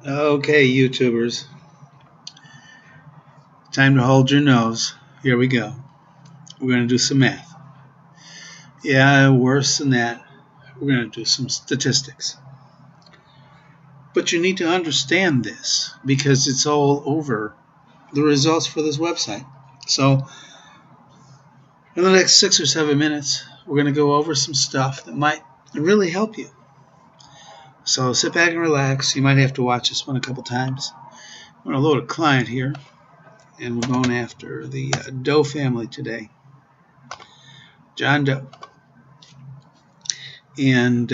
Okay, YouTubers, time to hold your nose. Here we go. We're going to do some math. Yeah, worse than that. We're going to do some statistics. But you need to understand this because it's all over the results for this website. So, in the next 6 or 7 minutes, we're going to go over some stuff that might really help you. So, sit back and relax. You might have to watch this one a couple times. I'm going to load a client here, and we're going after the Doe family today. John Doe. And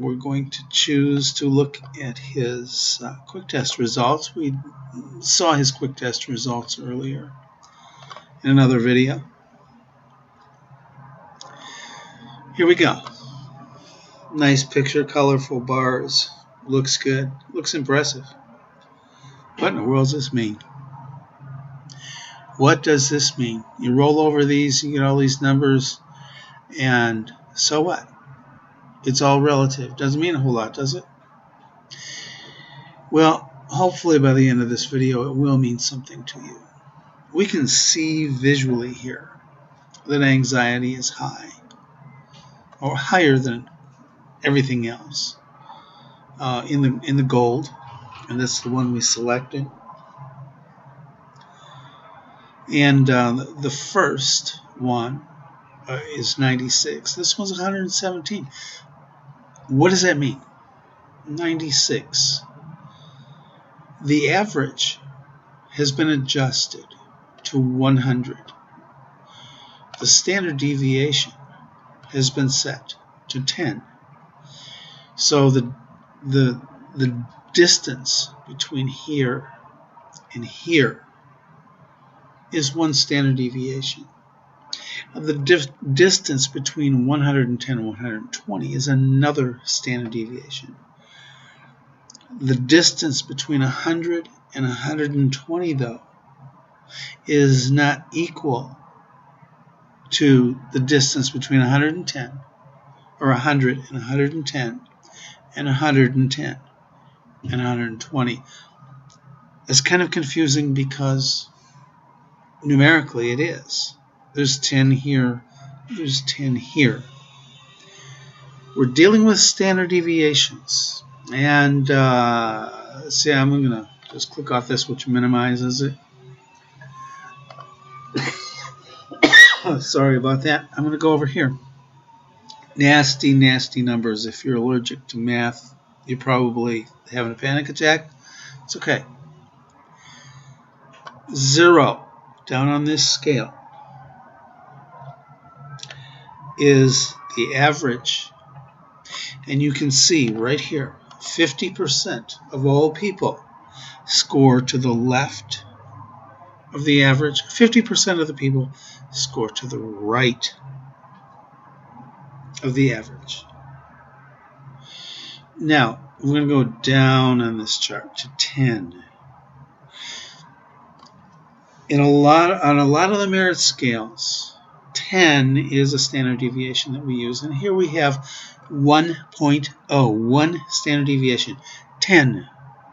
we're going to choose to look at his quick test results. We saw his quick test results earlier in another video. Here we go. Nice picture, colorful bars. Looks good. Looks impressive. What in the world does this mean? What does this mean? You roll over these, you get all these numbers, and so what? It's all relative. Doesn't mean a whole lot, does it? Well, hopefully by the end of this video it will mean something to you. We can see visually here that anxiety is high, or higher than everything else in the gold, and that's the one we selected. And the first one is 96. This one's 117. What does that mean? 96. The average has been adjusted to 100. The standard deviation has been set to 10. So the distance between here and here is one standard deviation. The distance between 110 and 120 is another standard deviation. The distance between 100 and 120, though, is not equal to the distance between 110 or 100 and 110 and 110 and 120. It's kind of confusing because numerically it is. There's 10 here, there's 10 here. We're dealing with standard deviations. And see, I'm going to just click off this, which minimizes it. Sorry about that. I'm going to go over here. Nasty, nasty numbers. If you're allergic to math, you're probably having a panic attack. It's okay. 0 down on this scale is the average. And you can see right here, 50% of all people score to the left of the average. 50% of the people score to the right of the average. Now, we're going to go down on this chart to 10. On a lot of the merit scales, 10 is a standard deviation that we use. And here we have 1.0, one standard deviation, 10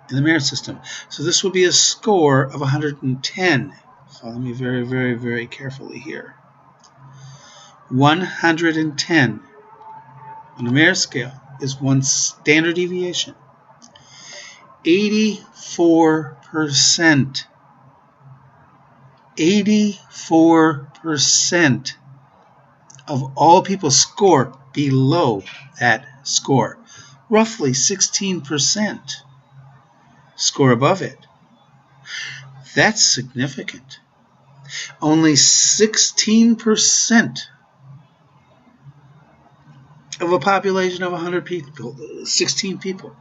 in the merit system. So this would be a score of 110. Follow me very, very, very carefully here. 110 on the merit scale is one standard deviation. 84%. 84% of all people score below that score. Roughly 16% score above it. That's significant. Only 16% of a population of 100 people, 16 people,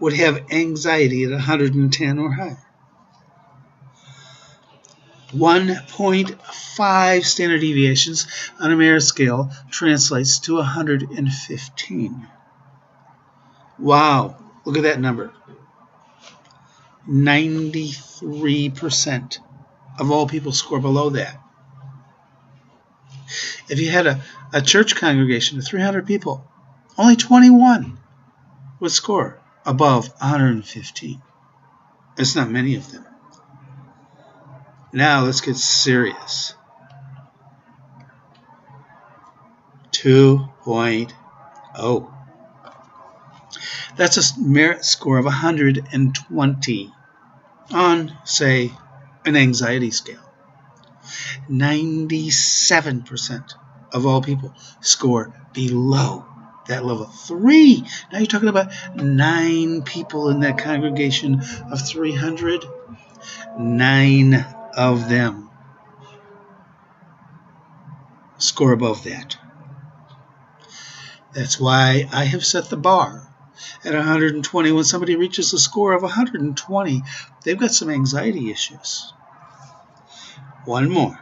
would have anxiety at 110 or higher. 1.5 standard deviations on a merit scale translates to 115. Wow, look at that number. 93% of all people score below that. If you had a church congregation of 300 people, only 21 would score above 115. It's not many of them. Now let's get serious. 2.0. That's a merit score of 120 on, say, an anxiety scale. 97% of all people score below that level. 3. Now you're talking about 9 people in that congregation of 300. 9 of them score above that. That's why I have set the bar at 120. When somebody reaches a score of 120, they've got some anxiety issues. One more.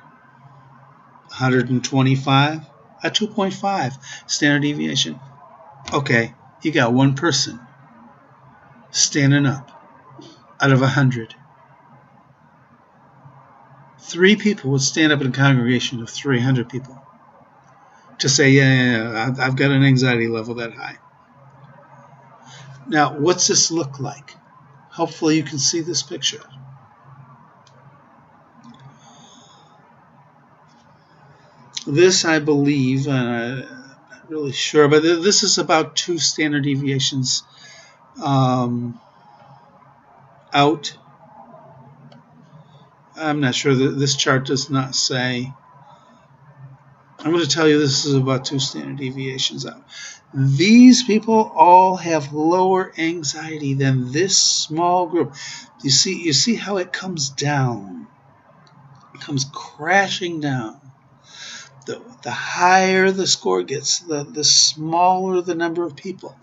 125, a 2.5 standard deviation. Okay, you got one person standing up out of 100. 3 people would stand up in a congregation of 300 people to say, yeah, I've got an anxiety level that high. Now, what's this look like? Hopefully you can see this picture. This, I believe, I'm not really sure, but this is about 2 standard deviations out. I'm not sure. This chart does not say. I'm going to tell you this is about 2 standard deviations out. These people all have lower anxiety than this small group. You see how it comes down. It comes crashing down. The higher the score gets, the smaller the number of people.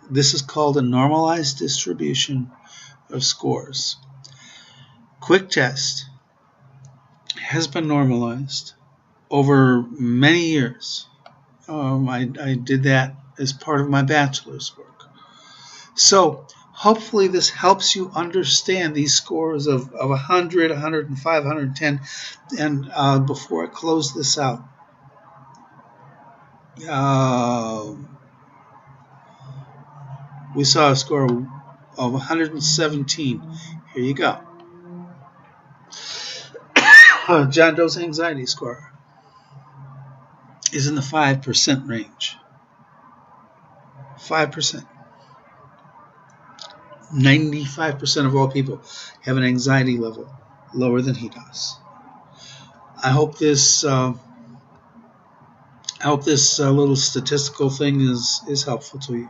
This is called a normalized distribution of scores. Quick test has been normalized over many years. I did that as part of my bachelor's work. So hopefully this helps you understand these scores of 100, 105, 110. And before I close this out, we saw a score of 117. Here you go. John Doe's anxiety score is in the 5% range. 5%. 95% of all people have an anxiety level lower than he does. I hope this little statistical thing is helpful to you.